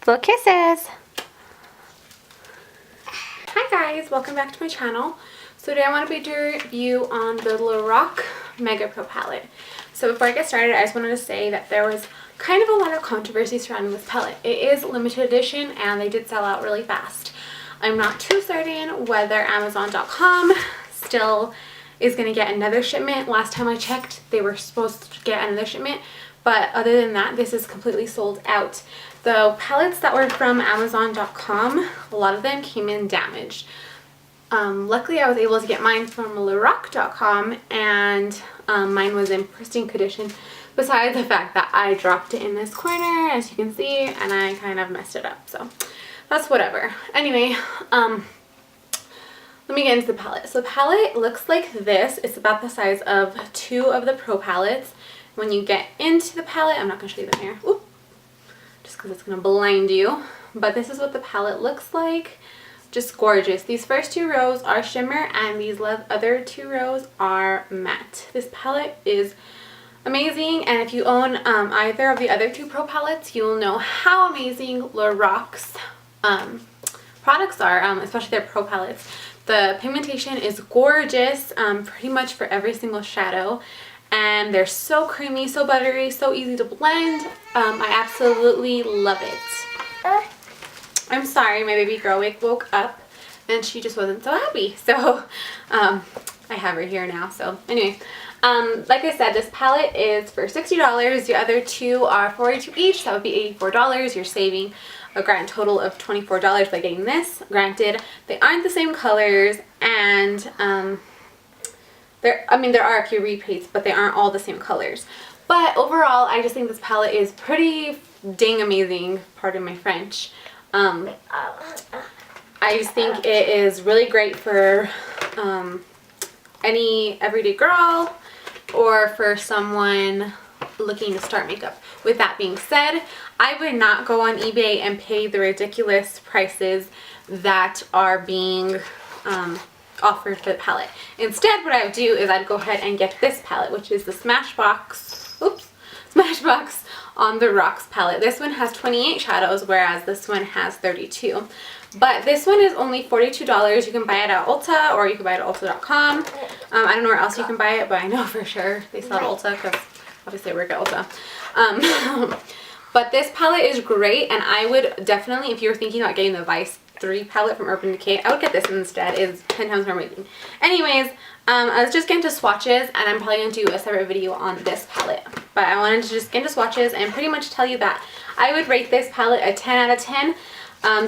Little kisses. Hi guys, welcome back to my channel. So today I want to be doing a review on the Lorac Mega Pro palette. So before I get started, I just wanted to say that there was kind of a lot of controversy surrounding this palette. It is limited edition and they did sell out really fast. I'm not too certain whether Amazon.com still is going to get another shipment. Last time I checked, they were supposed to get another shipment, but other than that, this is completely sold out. The palettes that were from Amazon.com, a lot of them came in damaged. Luckily, I was able to get mine from Lorac.com, and mine was in pristine condition, besides the fact that I dropped it in this corner, as you can see, and I kind of messed it up, so that's whatever. Anyway, let me get into the palette. So the palette looks like this. It's about the size of 2 of the Pro palettes. When you get into the palette, I'm not going to show you the mirror, oop, just because it's going to blind you, but this is what the palette looks like. Just gorgeous. These first 2 rows are shimmer and these other 2 rows are matte. This palette is amazing, and if you own either of the other 2 Pro palettes, you will know how amazing Lorac's products are, especially their Pro palettes. The pigmentation is gorgeous, pretty much for every single shadow, and they're so creamy, so buttery, so easy to blend. I absolutely love it. I'm sorry, my baby girl woke up and she just wasn't so happy, so I have her here now. So anyway, like I said, this palette is for $60. The other 2 are $42 each. That would be $84. You're saving a grand total of $24 by getting this. Granted, they aren't the same colors, and there are a few repeats, but they aren't all the same colors. But overall, I just think this palette is pretty dang amazing, pardon my French. I just think it is really great for any everyday girl or for someone looking to start makeup. With that being said, I would not go on eBay and pay the ridiculous prices that are being offered for the palette. Instead, what I would do is I'd go ahead and get this palette, which is the Smashbox on the Rocks palette. This one has 28 shadows, whereas this one has 32. But this one is only $42. You can buy it at Ulta, or you can buy it at Ulta.com. I don't know where else you can buy it, but I know for sure they sell at Ulta because obviously I work at Ulta. But this palette is great, and I would definitely, if you're thinking about getting the Vice 3 palette from Urban Decay, I would get this instead. It's 10 times more amazing. Anyways, I was just getting to swatches, and I'm probably going to do a separate video on this palette. But I wanted to just get into swatches and pretty much tell you that I would rate this palette a 10 out of 10.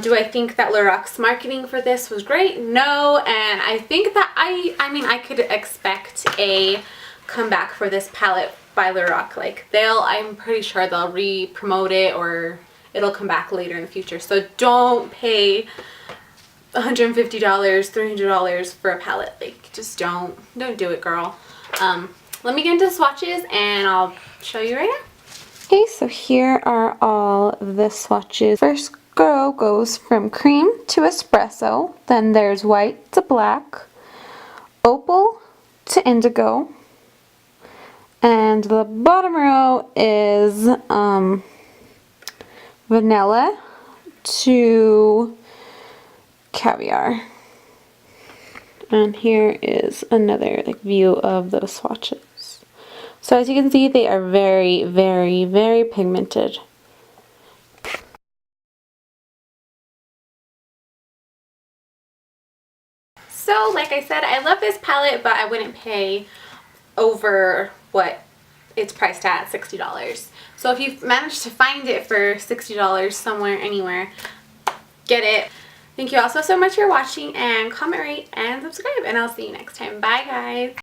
Do I think that Lorac's marketing for this was great? No, and I think that I could expect a comeback for this palette by Lorac. Like, I'm pretty sure they'll re-promote it, or it'll come back later in the future. So don't pay $150, $300 for a palette. Like, just don't do it, girl. Let me get into swatches and I'll show you right now. Okay, so here are all the swatches. First row goes from cream to espresso, then there's white to black, opal to indigo, and the bottom row is vanilla to caviar. And here is another view of those swatches. So as you can see, they are very, very, very pigmented. So like I said, I love this palette, but I wouldn't pay over what it's priced at, $60. So if you've managed to find it for $60 somewhere, anywhere, get it. Thank you all so much for watching, and comment, rate, and subscribe, and I'll see you next time. Bye guys.